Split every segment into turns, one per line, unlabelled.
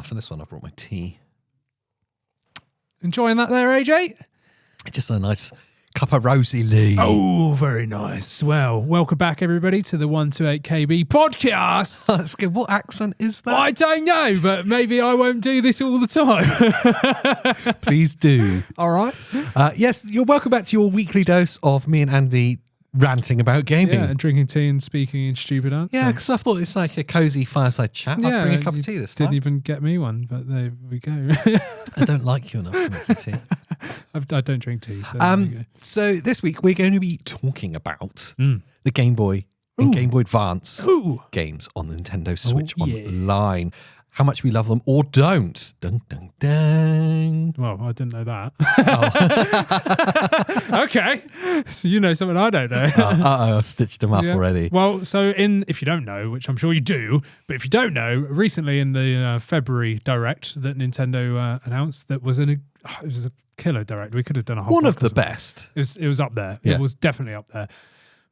for this one, I brought my tea.
Enjoying that there, AJ?
Just a nice cup of Rosie Lee.
Oh, very nice. Well, welcome back, everybody, to the 128KB podcast.
That's good. What accent is that?
I don't know, but maybe I won't do this all the time.
Please do.
All right.
Yes, you're welcome back to your weekly dose of me and Andy ranting about gaming.
Yeah, and drinking tea and speaking in stupid answers.
Yeah, because I thought it's like a cozy fireside chat. I'll bring a cup of tea this time.
Didn't even get me one, but there we go.
I don't like you enough to make you tea.
I don't drink tea. So, there we go.
So this week we're going to be talking about the Game Boy and Game Boy Advance games on the Nintendo Switch Online. How much we love them or don't. Dun, dun, dun.
Well, I didn't know that. Okay. So you know something I don't know.
I've stitched them up already.
Well, so if you don't know, which I'm sure you do, but if you don't know, recently in the February Direct that Nintendo announced, it was a killer Direct. We could have done a whole
One of
podcast
the
about
best.
it was up there.
Yeah.
It was definitely up there.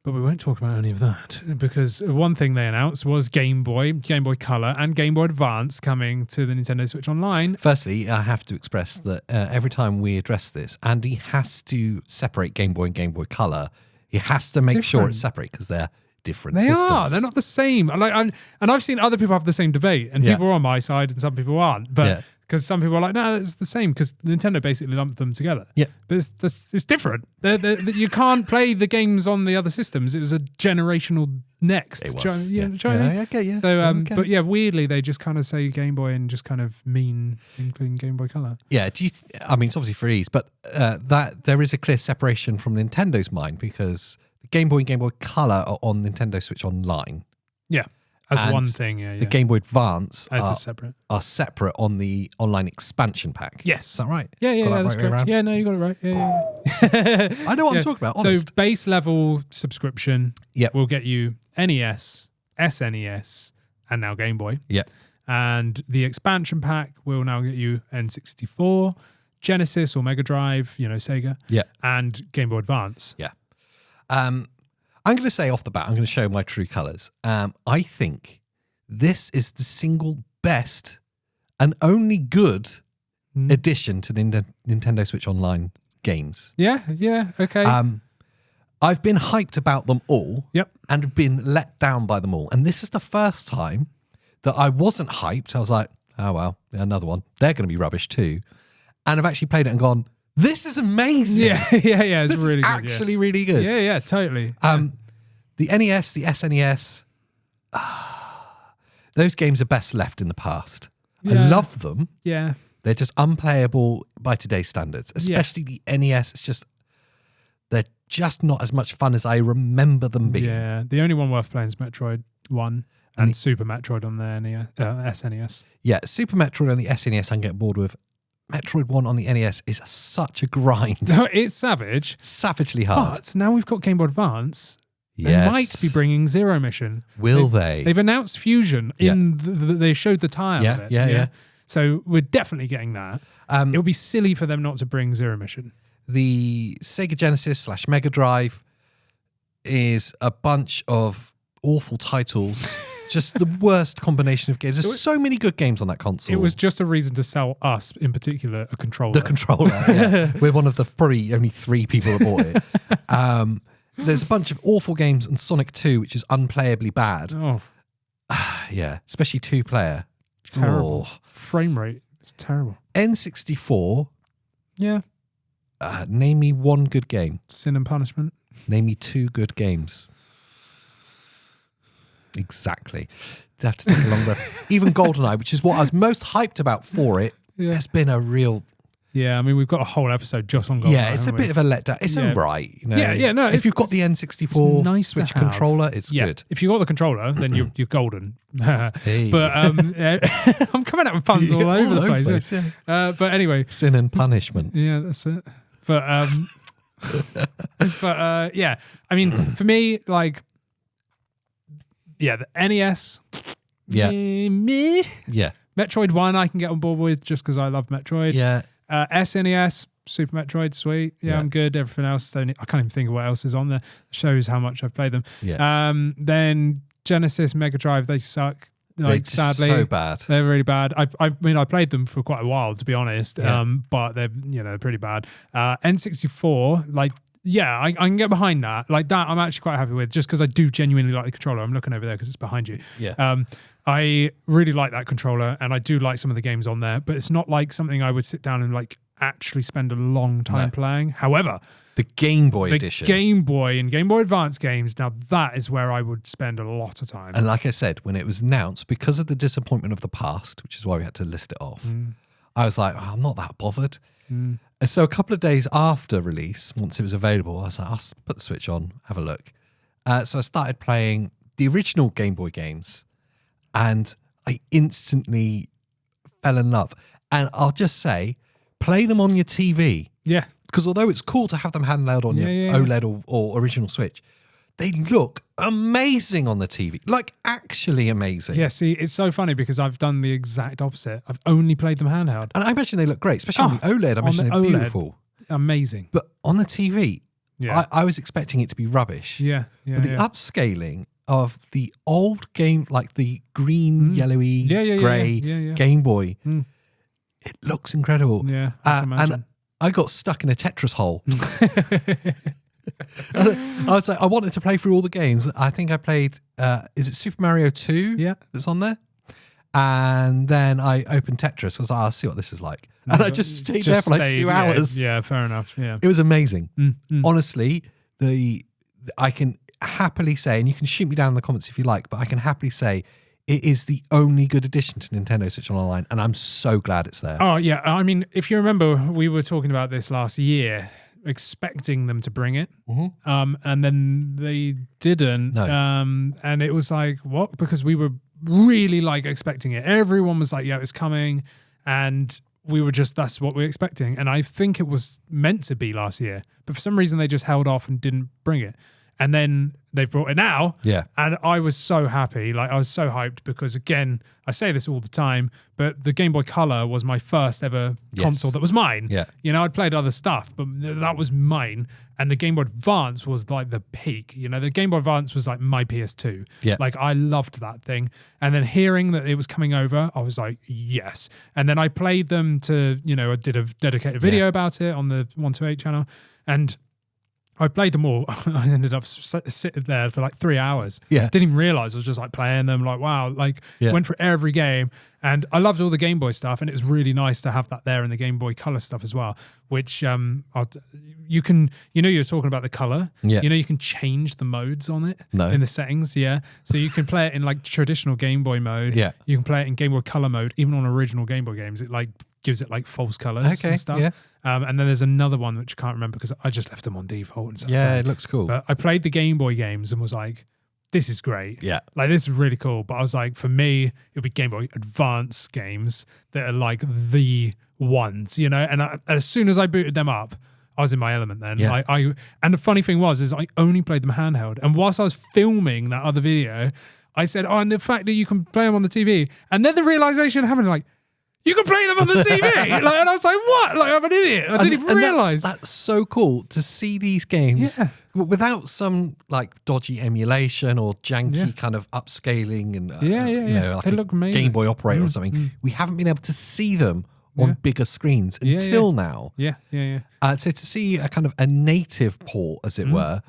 But we won't talk about any of that because one thing they announced was Game Boy Color, and Game Boy Advance coming to the Nintendo Switch Online.
Firstly, I have to express that every time we address this, Andy has to separate Game Boy and Game Boy Color. He has to make sure it's separate because they're different systems.
They're not the same. And I've seen other people have the same debate, and people are on my side and some people aren't. But because some people are like, no, it's the same because Nintendo basically lumped them together. Yeah, but it's different. You can't play the games on the other systems. It was a generational next.
It was.
Okay, yeah. So, but yeah, weirdly they just kind of say Game Boy and just kind of mean including Game Boy Color.
Yeah, I mean it's obviously for ease, but that there is a clear separation from Nintendo's mind because the Game Boy and Game Boy Color are on Nintendo Switch Online.
Yeah. As one thing, yeah.
The Game Boy Advance
are
separate on the online expansion pack.
Yes.
Is that right?
Yeah, that's correct. Yeah, no, you got it right. Yeah.
I know what I'm talking about, honest.
So base level subscription will get you NES, SNES, and now Game Boy.
Yeah. And
the expansion pack will now get you N64, Genesis or Mega Drive, Sega. Yeah. And Game Boy Advance.
Yeah. I'm going to say off the bat, I'm going to show my true colours. I think this is the single best and only good addition to the Nintendo Switch Online games.
Yeah, okay.
I've been hyped about them all and been let down by them all. And this is the first time that I wasn't hyped. I was like, oh, well, another one. They're going to be rubbish too. And I've actually played it and gone, this is amazing.
Yeah. It's
this
really
is
good.
Actually really good.
Yeah, totally.
The NES, the SNES, those games are best left in the past.
Yeah.
I love them.
Yeah.
They're just unplayable by today's standards, especially the NES. They're just not as much fun as I remember them being.
Yeah, the only one worth playing is Metroid 1 and Super Metroid on the SNES.
Yeah, Super Metroid on the SNES I can get bored with. Metroid 1 on the NES is such a grind.
No, it's savage.
Savagely hard.
But now we've got Game Boy Advance.
Yes.
They might be bringing Zero Mission.
Will they?
They've announced Fusion. They showed the tile of it.
Yeah.
So we're definitely getting that. It would be silly for them not to bring Zero Mission.
The Sega Genesis / Mega Drive is a bunch of awful titles. Just the worst combination of games. There's so many good games on that console.
It was just a reason to sell us, in particular, a controller.
The controller, yeah. We're one of the probably only 3 people that bought it. There's a bunch of awful games and Sonic 2, which is unplayably bad.
Oh.
Yeah, especially 2-player.
Terrible. Frame rate is terrible.
N64.
Yeah.
Name me one good game.
Sin and Punishment.
Name me 2 good games. Exactly. You have to take a long breath. Even GoldenEye, which is what I was most hyped about for it, has been a real...
Yeah, I mean, we've got a whole episode just on GoldenEye.
Yeah, it's a bit of a letdown. It's all right.
No.
If you've got the N64
nice
Switch controller, it's good.
If you've got the controller, then you're golden. Hey. But I'm coming out with puns all over the place. But anyway.
Sin and Punishment.
Yeah, that's it. But, yeah. I mean, for me, like... Yeah, the NES.
Yeah.
Me.
Yeah.
Metroid 1 I can get on board with just because I love Metroid.
Yeah.
SNES, Super Metroid, sweet. Yeah, I'm good. Everything else, I can't even think of what else is on there. Shows how much I've played them.
Yeah.
Then Genesis, Mega Drive, they suck. Like, sadly,
so bad.
They're really bad. I mean, I played them for quite a while, to be honest.
Yeah.
But they're pretty bad. N64, like. Yeah, I can get behind that. Like that, I'm actually quite happy with, just because I do genuinely like the controller. I'm looking over there because it's behind you.
Yeah.
I really like that controller, and I do like some of the games on there, but it's not like something I would sit down and like actually spend a long time playing. However,
the Game Boy edition.
Game Boy and Game Boy Advance games, now that is where I would spend a lot of time.
And like I said, when it was announced, because of the disappointment of the past, which is why we had to list it off, I was like, I'm not that bothered. And so a couple of days after release, once it was available, I was like, I'll put the Switch on, have a look. So I started playing the original Game Boy games, and I instantly fell in love. And I'll just say, play them on your TV.
Yeah.
Because although it's cool to have them handheld on your OLED or original Switch, they look amazing on the TV. Like, actually amazing.
Yeah, see, it's so funny because I've done the exact opposite. I've only played them handheld.
And I imagine they look great, especially on the OLED. I imagine they're beautiful.
Amazing.
But on the TV, I was expecting it to be rubbish.
Yeah.
But the upscaling of the old game, like the green, yellowy, grey Game Boy, it looks incredible.
Yeah,
and I got stuck in a Tetris hole. I was like, I wanted to play through all the games. I think I played, is it Super Mario 2 that's on there? And then I opened Tetris. I was like, I'll see what this is like. And I just stayed there for like 2 hours.
Yeah, fair enough. Yeah.
It was amazing. Honestly, I can happily say, and you can shoot me down in the comments if you like, but I can happily say it is the only good addition to Nintendo Switch Online, and I'm so glad it's there.
Oh, yeah. I mean, if you remember, we were talking about this last year, expecting them to bring it, and then they didn't.
No.
And it was like, what? Because we were really like expecting it. Everyone was like, yeah, it's coming, and we were just, that's what we were expecting. And I think it was meant to be last year, but for some reason they just held off and didn't bring it. And then they brought it now.
Yeah.
And I was so happy. Like, I was so hyped because, again, I say this all the time, but the Game Boy Color was my first ever console that was mine.
Yeah.
You know, I'd played other stuff, but that was mine. And the Game Boy Advance was like the peak. You know, the Game Boy Advance was like my PS2.
Yeah.
Like, I loved that thing. And then hearing that it was coming over, I was like, yes. And then I played them to, you know, I did a dedicated video about it on the 128 channel. And I played them all. I ended up sitting there for like 3 hours.
Yeah.
Didn't even realize I was just like playing them. Like, wow. Like, went for every game. And I loved all the Game Boy stuff. And it was really nice to have that there in the Game Boy Color stuff as well, which you can, you know, you were talking about the color.
Yeah.
You know, you can change the modes on it
No.
in the settings. Yeah. So you can play it in like traditional Game Boy mode.
Yeah.
You can play it in Game Boy Color mode, even on original Game Boy games. It like gives it like false colors and stuff.
Yeah.
And then there's another one which I can't remember because I just left them on default and stuff.
Yeah, it looks cool.
But I played the Game Boy games and was like, this is great.
Yeah.
Like, this is really cool. But I was like, for me, it would be Game Boy Advance games that are like the ones, you know? And as soon as I booted them up, I was in my element then.
Yeah.
And the funny thing is I only played them handheld. And whilst I was filming that other video, I said, oh, and the fact that you can play them on the TV. And then the realization happened, like, you can play them on the TV. And I was like, what? Like, I'm an idiot. I didn't even realize.
That's so cool to see these games without some like dodgy emulation or janky kind of upscaling and you know, like
they look amazing.
Game Boy Operator or something. We haven't been able to see them on bigger screens until now.
Yeah.
So to see a kind of a native port, as it were,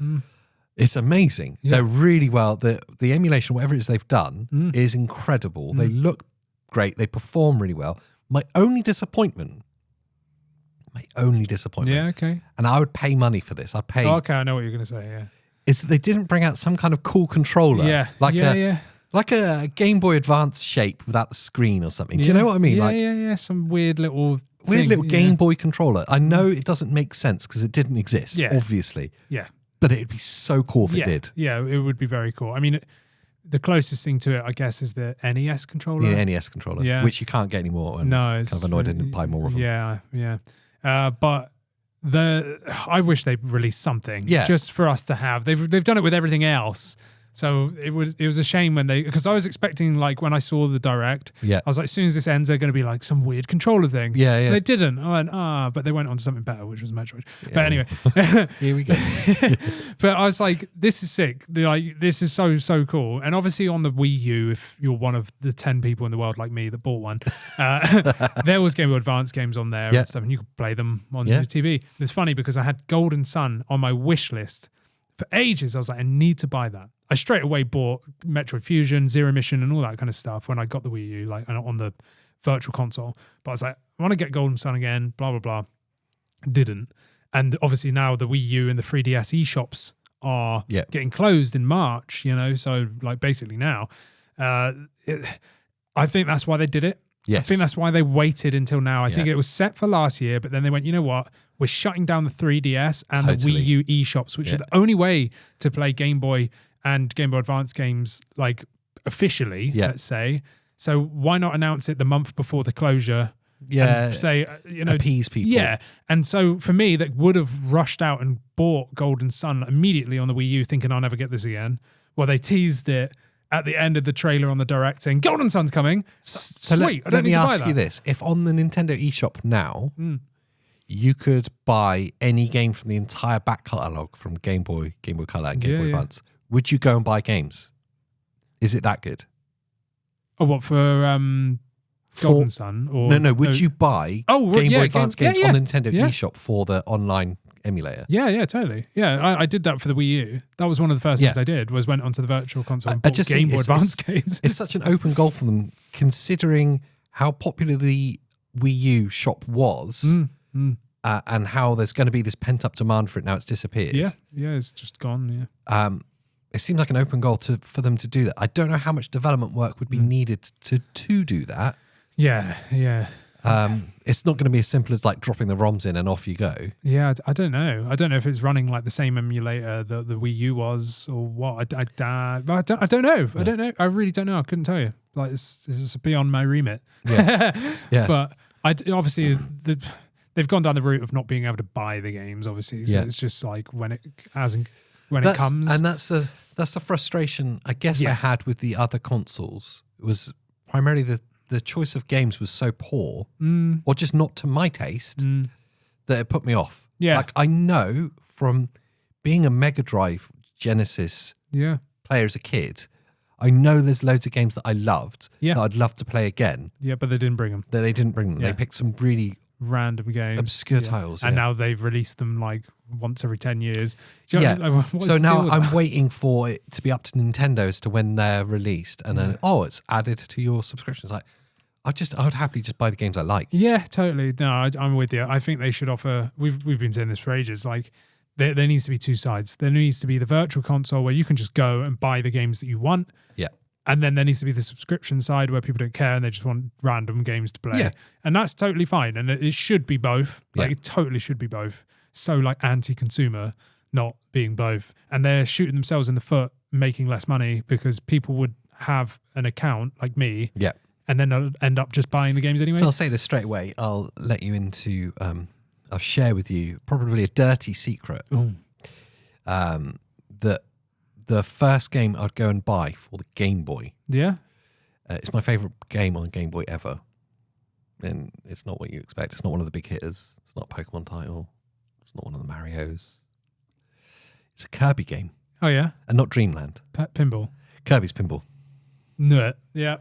it's amazing. They're really well. The emulation, whatever it is they've done, is incredible. They look great. They perform really well. My only disappointment,
Yeah, okay.
and I would pay money for this. I'd pay.
Oh, okay, I know what you're going to say, yeah.
Is that they didn't bring out some kind of cool controller.
Yeah.
Like a Game Boy Advance shape without the screen or something. Do you know what I mean?
Yeah. Some weird little
Game Boy controller. I know it doesn't make sense because it didn't exist, obviously.
Yeah.
But it'd be so cool if it did.
Yeah, it would be very cool. I mean, the closest thing to it, I guess, is the NES controller.
Yeah, NES controller, which you can't get anymore.
No, it's
kind of annoyed I didn't buy more of them.
Yeah. But I wish they released something just for us to have. They've done it with everything else. So it was a shame when because I was expecting, like, when I saw the direct,
I
was like, as soon as this ends, they're going to be like some weird controller thing.
Yeah.
They didn't. I went, but they went on to something better, which was Metroid. Yeah. But anyway,
here we go.
But I was like, this is sick. Like, this is so cool. And obviously on the Wii U, if you're one of the 10 people in the world like me that bought one, there was Game Boy Advance games on there and stuff, and you could play them on your TV. And it's funny because I had Golden Sun on my wish list for ages. I was like, I need to buy that. I straight away bought Metroid Fusion, Zero Mission, and all that kind of stuff when I got the Wii U, like on the virtual console. But I was like, I want to get Golden Sun again, blah, blah, blah. Didn't. And obviously now the Wii U and the 3DS eShops are getting closed in March, so like basically now. I think that's why they did it.
Yes.
I think that's why they waited until now. I think it was set for last year, but then they went, you know what? We're shutting down the 3DS and the Wii U eShops, which are the only way to play Game Boy and Game Boy Advance games, like, officially, let's say. So why not announce it the month before the closure? And say,
appease people.
Yeah. And so for me, that would have rushed out and bought Golden Sun immediately on the Wii U, thinking I'll never get this again. Well, they teased it at the end of the trailer on the Direct saying, Golden Sun's coming.
So
sweet.
Let me ask you this. If on the Nintendo eShop now, you could buy any game from the entire back catalogue from Game Boy, Game Boy Color, and Game Boy Advance, would you go and buy games? Is it that good?
Oh, what, for Golden Sun? Or
no. Would you buy Game Boy Advance games on the Nintendo eShop for the online emulator?
Yeah, totally. Yeah, I did that for the Wii U. That was one of the first things I did, was went onto the virtual console and bought Game Boy Advance games.
It's such an open goal for them, considering how popular the Wii U shop was. And how there's going to be this pent-up demand for it now. It's disappeared.
Yeah, it's just gone,
It seems like an open goal for them to do that. I don't know how much development work would be needed to do that.
Yeah.
It's not going to be as simple as, like, dropping the ROMs in and off you go.
Yeah, I don't know. I don't know if it's running like the same emulator that the Wii U was or what. I don't know. I don't know. I really don't know. I couldn't tell you. Like, this is beyond my remit.
Yeah.
But obviously they've gone down the route of not being able to buy the games, obviously. So it's just like when it comes.
And that's the frustration, I guess, I had with the other consoles. It was primarily the choice of games was so poor, or just not to my taste, that it put me off.
Yeah.
Like, I know from being a Mega Drive Genesis player as a kid, I know there's loads of games that I loved that I'd love to play again.
Yeah, but they didn't bring them.
They didn't bring them. They picked some really
random games,
obscure titles,
and now they've released them like once every 10 years.
So now I'm waiting for it to be up to Nintendo as to when they're released, and then it's added to your subscription. It's like, I would happily just buy the games I like.
Yeah, totally. No, I'm with you. I think they should offer. We've been saying this for ages. Like, there needs to be two sides. There needs to be the virtual console where you can just go and buy the games that you want.
Yeah.
And then there needs to be the subscription side where people don't care and they just want random games to play.
Yeah.
And that's totally fine. And it should be both. Like, it totally should be both. So, like, anti-consumer, not being both. And they're shooting themselves in the foot, making less money because people would have an account like me.
Yeah.
And then they'll end up just buying the games anyway.
So I'll say this straight away. I'll let you into, I'll share with you probably a dirty secret. That the first game I'd go and buy for the Game Boy.
Yeah.
It's my favorite game on Game Boy ever. And it's not what you expect. It's not one of the big hitters. It's not a Pokemon title. It's not one of the Marios. It's a Kirby game.
Oh, yeah?
And not Dreamland.
Pinball.
Kirby's Pinball.
No. Yeah.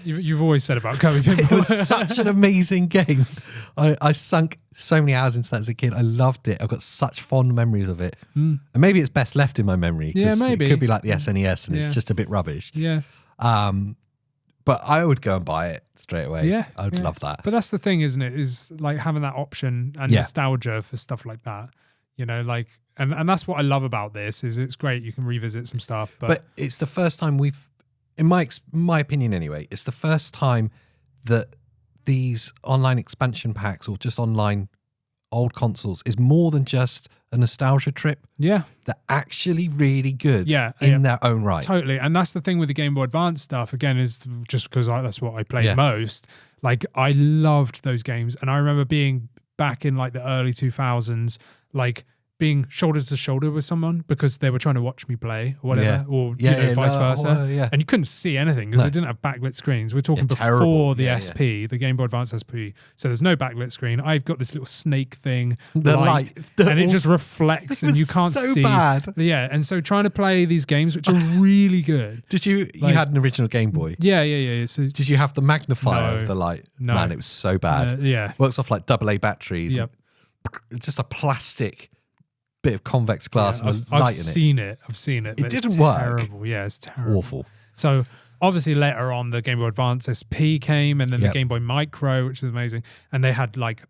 You've always said about Kirby Pinball.
It was such an amazing game. I sunk so many hours into that as a kid. I loved it. I've got such fond memories of it. And maybe it's best left in my memory.
Yeah, maybe.
It could be like the SNES and it's just a bit rubbish.
Yeah.
But I would go and buy it straight away.
Yeah.
I'd love that.
But that's the thing, isn't it? Is like having that option and nostalgia for stuff like that. You know, like, and that's what I love about this is it's great. You can revisit some stuff. But
it's the first time in my opinion anyway, it's the first time that these online expansion packs or just online old consoles is more than just a nostalgia trip.
Yeah.
They're actually really good in their own right.
Totally. And that's the thing with the Game Boy Advance stuff, again, is just because that's what I played most. Like, I loved those games. And I remember being back in like the early 2000s, like being shoulder to shoulder with someone because they were trying to watch me play or whatever, or vice versa. And you couldn't see anything because they didn't have backlit screens. We're talking before the SP, the Game Boy Advance SP. So there's no backlit screen. I've got this little snake thing,
the light,
and it just reflects, and you can't see.
Bad.
Yeah, and so trying to play these games, which are really good.
Did you? You had an original Game Boy.
Yeah. So
did you have the magnifier of the light?
No,
man, it was so bad. Works off like AA batteries.
Yep.
Just a plastic bit of convex glass and a light in it.
I've seen it.
It didn't work.
Terrible. Yeah, it's terrible.
Awful.
So obviously later on the Game Boy Advance SP came, and then the Game Boy Micro, which is amazing. And they had like,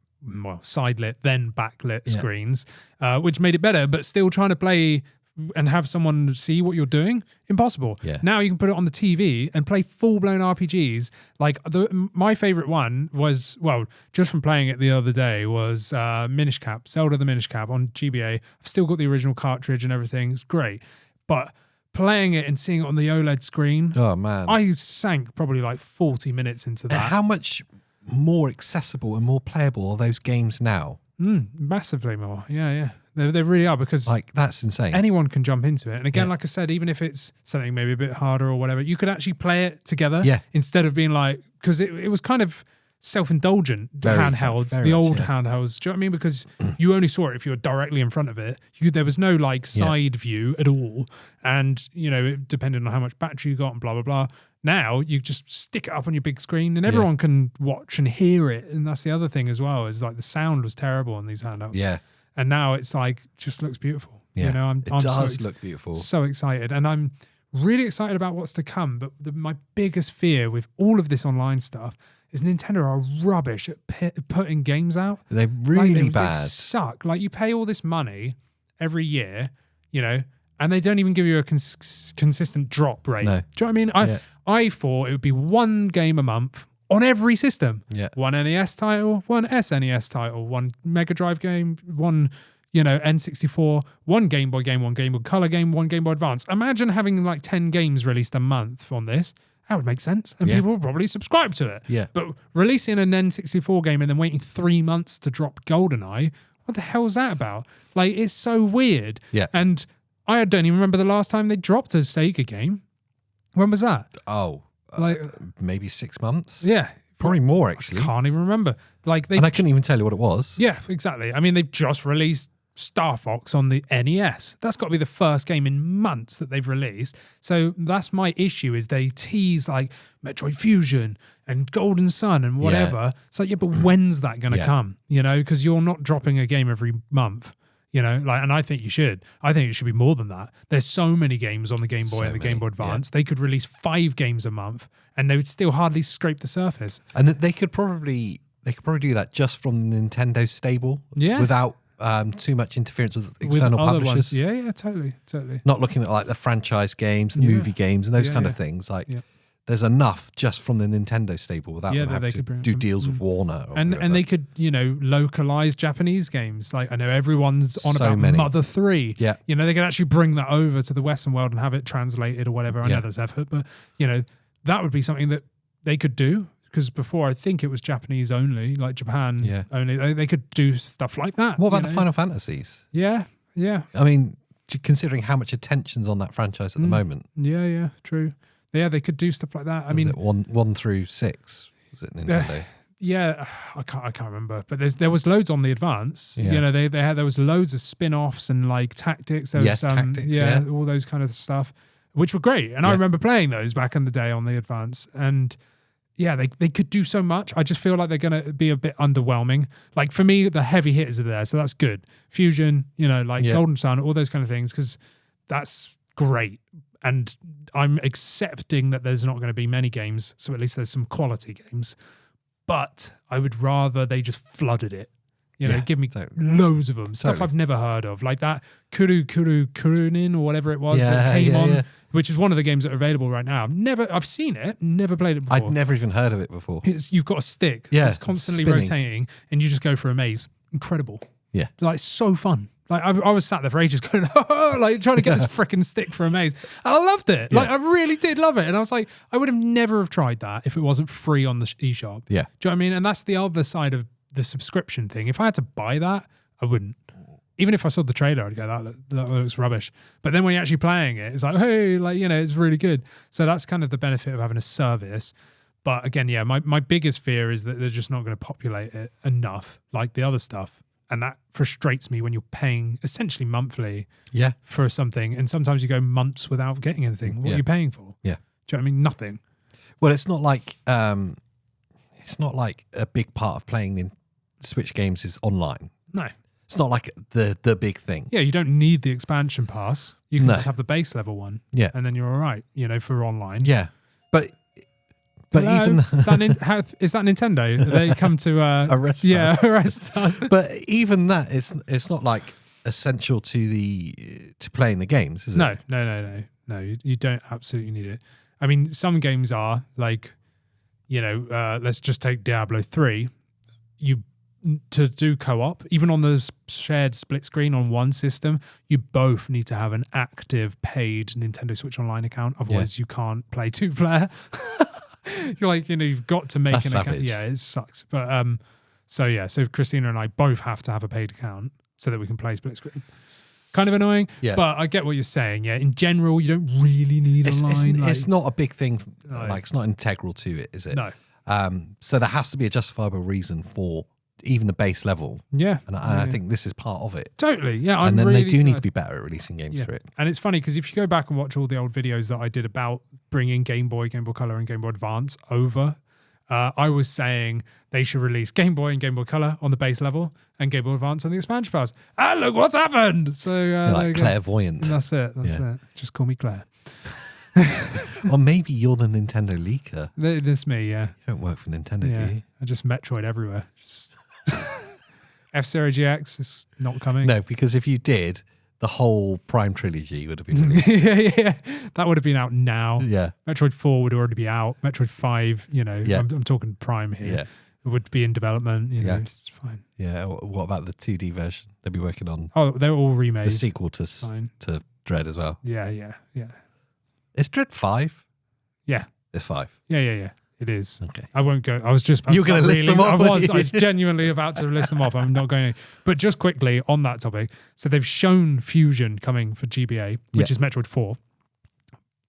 side lit, then backlit screens, which made it better, but still trying to play and have someone see what you're doing, impossible. Now you can put it on the TV and play full-blown RPGs. Like my favorite one was, well, just from playing it the other day, was Minish Cap, Zelda the Minish Cap on GBA. I've still got the original cartridge and everything. It's great. But playing it and seeing it on the OLED screen,
oh man,
I sank probably like 40 minutes into that.
How much more accessible and more playable are those games now?
Massively more. Yeah. They really are, because
like that's insane.
Anyone can jump into it. And again, like I said, even if it's something maybe a bit harder or whatever, you could actually play it together instead of being like, because it was kind of self-indulgent handhelds, the old handhelds. Do you know what I mean? Because you only saw it if you were directly in front of it. There was no like side view at all. And, it depended on how much battery you got and blah, blah, blah. Now you just stick it up on your big screen and everyone can watch and hear it. And that's the other thing as well, is like the sound was terrible on these handhelds.
Yeah.
And now it's like, just looks beautiful.
Yeah. It does look beautiful.
So excited. And I'm really excited about what's to come. But my biggest fear with all of this online stuff is Nintendo are rubbish at putting games out.
They're really bad.
They suck. Like, you pay all this money every year, and they don't even give you a consistent drop rate.
No.
Do you know what I mean? I thought it would be one game a month on every system. One NES title, one SNES title, one Mega Drive game, one, N64, one Game Boy game, one Game Boy Color game, one Game Boy Advance. Imagine having like 10 games released a month on this. That would make sense. And people would probably subscribe to it. But releasing an N64 game and then waiting 3 months to drop GoldenEye, what the hell is that about? Like, it's so weird. And I don't even remember the last time they dropped a Sega game. When was that?
Oh, like maybe 6 months.
Yeah,
probably more actually.
I can't even remember. Like,
and I couldn't even tell you what it was.
Yeah, exactly. I mean, they've just released Star Fox on the NES. That's got to be the first game in months that they've released. So that's my issue, is they tease like Metroid Fusion and Golden Sun and whatever. It's like, but when's that going to come? Because you're not dropping a game every month. And I think you should. I think it should be more than that. There's so many games on the Game Boy and the Game Boy Advance. They could release 5 games a month and they would still hardly scrape the surface.
And they could probably do that just from the Nintendo stable without too much interference with external publishers.
Yeah, totally.
Not looking at like the franchise games, the movie games and those kind of things. Like there's enough just from the Nintendo stable without them having to do deals with Warner.
And they could, localize Japanese games. Like, I know everyone's on about Mother 3.
Yeah.
They could actually bring that over to the Western world and have it translated or whatever. I know there's effort, but, that would be something that they could do. Because before, I think it was Japanese only, like Japan only. They could do stuff like that.
What about the Final Fantasies?
Yeah.
I mean, considering how much attention's on that franchise at the moment.
Yeah, true. Yeah, they could do stuff like that. I mean,
1 through 6? Was it Nintendo?
I can't remember. But there was loads on the Advance. There was loads of spin-offs and like tactics. There was
tactics,
all those kind of stuff, which were great. And I remember playing those back in the day on the Advance. And they could do so much. I just feel like they're going to be a bit underwhelming. Like, for me, the heavy hitters are there, so that's good. Fusion, Golden Sun, all those kind of things, because that's great. And I'm accepting that there's not going to be many games, so at least there's some quality games. But I would rather they just flooded it. Give me loads of them. Stuff I've never heard of, like that Kurunin or whatever it was that came on, which is one of the games that are available right now. I've seen it, never played it before.
I'd never even heard of it before.
You've got a stick that's constantly rotating, and you just go for a maze. Incredible.
Yeah.
Like, so fun. Like, I was sat there for ages going, like, trying to get this freaking stick for a maze. And I loved it. Like, I really did love it. And I was like, I would have never have tried that if it wasn't free on the eShop.
Yeah.
Do you know what I mean? And that's the other side of the subscription thing. If I had to buy that, I wouldn't. even if I saw the trailer, I'd go, that looks rubbish. But then when you're actually playing it, it's like, hey, like, you know, it's really good. So that's kind of the benefit of having a service. But again, yeah, my biggest fear is that they're just not going to populate it enough like the other stuff. And that frustrates me when you're paying essentially monthly for something. And sometimes you go months without getting anything. What are you paying for?
Yeah.
Do you know what I mean? Nothing.
Well, it's not like a big part of playing in Switch games is online.
No.
It's not like the big thing.
Yeah, you don't need the expansion pass. You can just have the base level one.
Yeah.
And then you're all right, you know, for online.
Yeah. But
hello?
even
is that Nintendo? They come to
arrest us.
Yeah, arrest us.
But even that, it's not like essential to playing the games, is it?
No. You don't absolutely need it. I mean, some games are like, you know, let's just take Diablo 3. To do co-op, even on the shared split screen on one system, you both need to have an active paid Nintendo Switch Online account. Otherwise, you can't play 2-player. You're like, you know, you've got to make an account. Yeah, it sucks. But so Christina and I both have to have a paid account so that we can play split screen. Kind of annoying, but I get what you're saying. Yeah, in general, you don't really need online.
It's not a big thing. Like, it's not integral to it, is it?
No.
So there has to be a justifiable reason for even the base level.
Yeah.
And I think this is part of it.
Totally. Yeah.
And then they do need to be better at releasing games for it.
And it's funny because if you go back and watch all the old videos that I did about bringing Game Boy Color, and Game Boy Advance over, I was saying they should release Game Boy and Game Boy Color on the base level and Game Boy Advance on the expansion pass. Look what's happened. So
you're like clairvoyant.
That's it. Just call me Claire.
Or maybe you're the Nintendo leaker.
That's me, yeah.
You don't work for Nintendo, do you?
I just Metroid everywhere. Just F-Zero GX is not coming.
No, because if you did, the whole Prime trilogy would have been released.
yeah. That would have been out now.
Yeah.
Metroid 4 would already be out. Metroid 5, you know, I'm talking Prime here.
Yeah.
It would be in development, you know, it's fine.
Yeah. What about the 2D version? They'll be working on.
Oh, they're all remade.
The sequel to Dread as well.
Yeah.
Is Dread 5?
Yeah.
It's 5.
Yeah. It is.
Okay.
I won't go. I was just about
You're going to list them off.
I was genuinely about to list them off. I'm not going to. But just quickly on that topic. So they've shown Fusion coming for GBA, which is Metroid 4.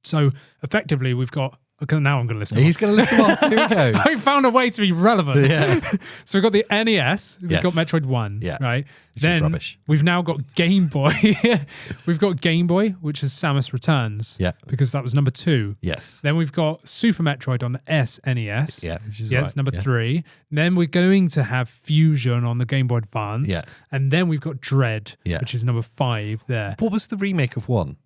So effectively, we've got. Okay, now I'm going to list them
He's going to list them off. Here we go.
I found a way to be relevant.
Yeah.
So we've got the NES. We've got Metroid 1.
Yeah.
Right.
Which is rubbish.
We've now got Game Boy. We've got Game Boy, which is Samus Returns.
Yeah.
Because that was number 2.
Yes.
Then we've got Super Metroid on the SNES.
Yeah. Which is
it's number 3. Then we're going to have Fusion on the Game Boy Advance.
Yeah.
And then we've got Dread, which is number 5 there.
What was the remake of 1?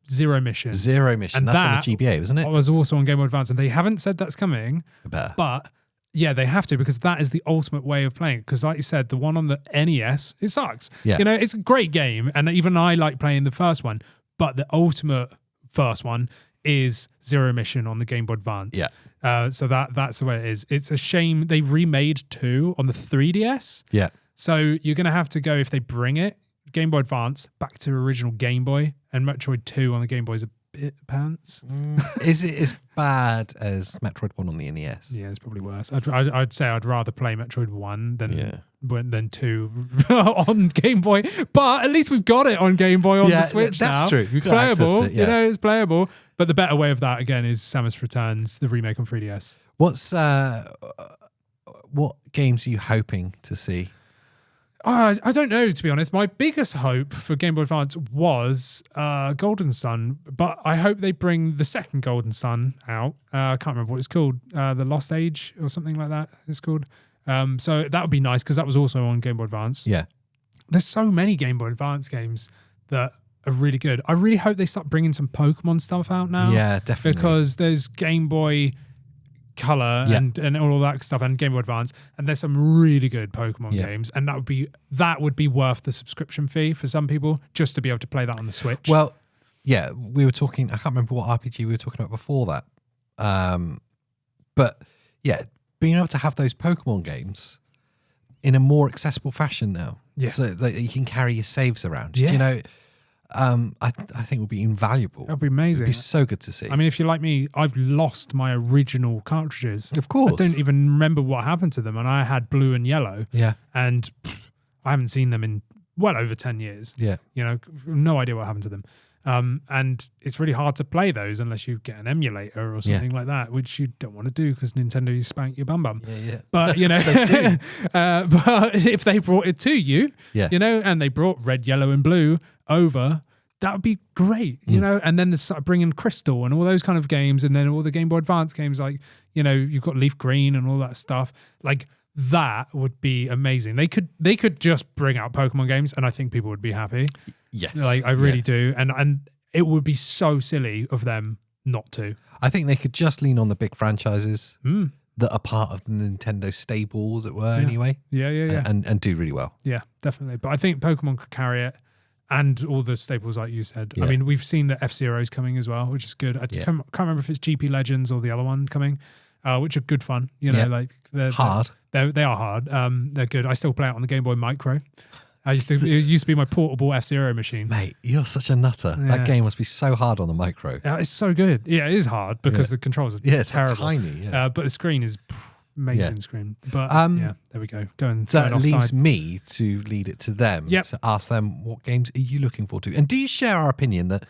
Zero Mission.
And that's on the GBA, wasn't it?
It was also on Game Boy Advance, and they haven't said that's coming.
Better.
But yeah, they have to, because that is the ultimate way of playing it. Because like you said, the one on the NES, it sucks.
Yeah.
You know, it's a great game, and even I like playing the first one. But the ultimate first one is Zero Mission on the Game Boy Advance.
Yeah.
So that's the way it is. It's a shame they remade 2 on the 3DS.
Yeah.
So you're going to have to go, if they bring it, Game Boy Advance back to original Game Boy, and Metroid 2 on the Game Boy is a bit pants.
Is it as bad as Metroid 1 on the NES?
Yeah, it's probably worse. I'd say I'd rather play Metroid 1 than 2 on Game Boy, but at least we've got it on Game Boy on the Switch now.
That's true.
It's playable. You know, it's playable. But the better way of that, again, is Samus Returns, the remake on 3DS.
What games are you hoping to see?
I don't know, to be honest. My biggest hope for Game Boy Advance was Golden Sun, but I hope they bring the second Golden Sun out. I can't remember what it's called. The Lost Age or something like that it's called. So that would be nice, because that was also on Game Boy Advance.
Yeah.
There's so many Game Boy Advance games that are really good. I really hope they start bringing some Pokemon stuff out now.
Yeah, definitely.
Because there's Game Boy Color and all of that stuff, and Game Boy Advance, and there's some really good Pokemon games, and that would be worth the subscription fee for some people, just to be able to play that on the Switch.
Well, yeah, we were talking, I can't remember what RPG we were talking about before that, but yeah, being able to have those Pokemon games in a more accessible fashion now, so that you can carry your saves around. Do you know? I think would be invaluable.
That'd be amazing.
It'd be so good to see.
I mean, if you're like me, I've lost my original cartridges.
Of course.
I don't even remember what happened to them, and I had blue and yellow.
Yeah.
And I haven't seen them in well over 10 years.
Yeah.
You know, no idea what happened to them. And it's really hard to play those unless you get an emulator or something like that, which you don't want to do because Nintendo you spank your bum.
Yeah.
But, you know, but if they brought it to you, you know, and they brought red, yellow and blue over, that would be great, you know, and then they started bringing Crystal and all those kind of games, and then all the Game Boy Advance games, like, you know, you've got Leaf Green and all that stuff. Like, that would be amazing. They could just bring out Pokemon games, and I think people would be happy.
Yes,
like I really do, and it would be so silly of them not to.
I think they could just lean on the big franchises that are part of the Nintendo stable, as it were. Anyway, and do really well.
Yeah, definitely. But I think Pokemon could carry it. And all the staples, like you said. I mean, we've seen that F-Zero's coming as well, which is good. I can't remember if it's GP Legends or the other one coming, which are good fun. You know, like they're
hard.
They are hard. They're good. I still play it on the Game Boy Micro. It used to be my portable F-Zero machine.
Mate, you're such a nutter. Yeah. That game must be so hard on the Micro.
It's so good. Yeah, it is hard because the controls are
it's
terrible.
Tiny.
But the screen is amazing screen. But there we go.
So it leaves me to lead it to them. To ask them, what games are you looking forward to? And do you share our opinion that,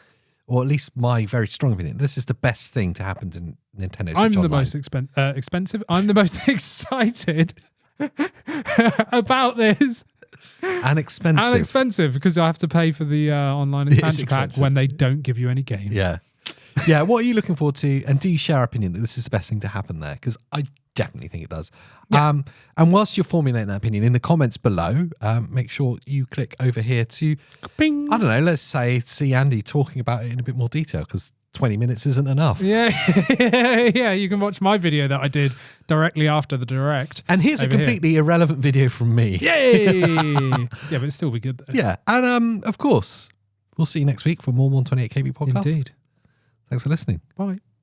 or at least my very strong opinion, this is the best thing to happen to Nintendo Switch
I'm the
Online?
most expensive. I'm the most excited about this.
And expensive
because I have to pay for the online expansion pack when they don't give you any games.
Yeah. What are you looking forward to? And do you share our opinion that this is the best thing to happen there? Because I definitely think it does. And whilst you're formulating that opinion, in the comments below, make sure you click over here to,
Bing.
I don't know, let's say, see Andy talking about it in a bit more detail, because 20 minutes isn't enough.
Yeah, you can watch my video that I did directly after the Direct.
And here's a completely irrelevant video from me.
Yay! Yeah, but it'll still be good though.
Yeah, and of course, we'll see you next week for more 128KB podcast.
Indeed.
Thanks for listening.
Bye.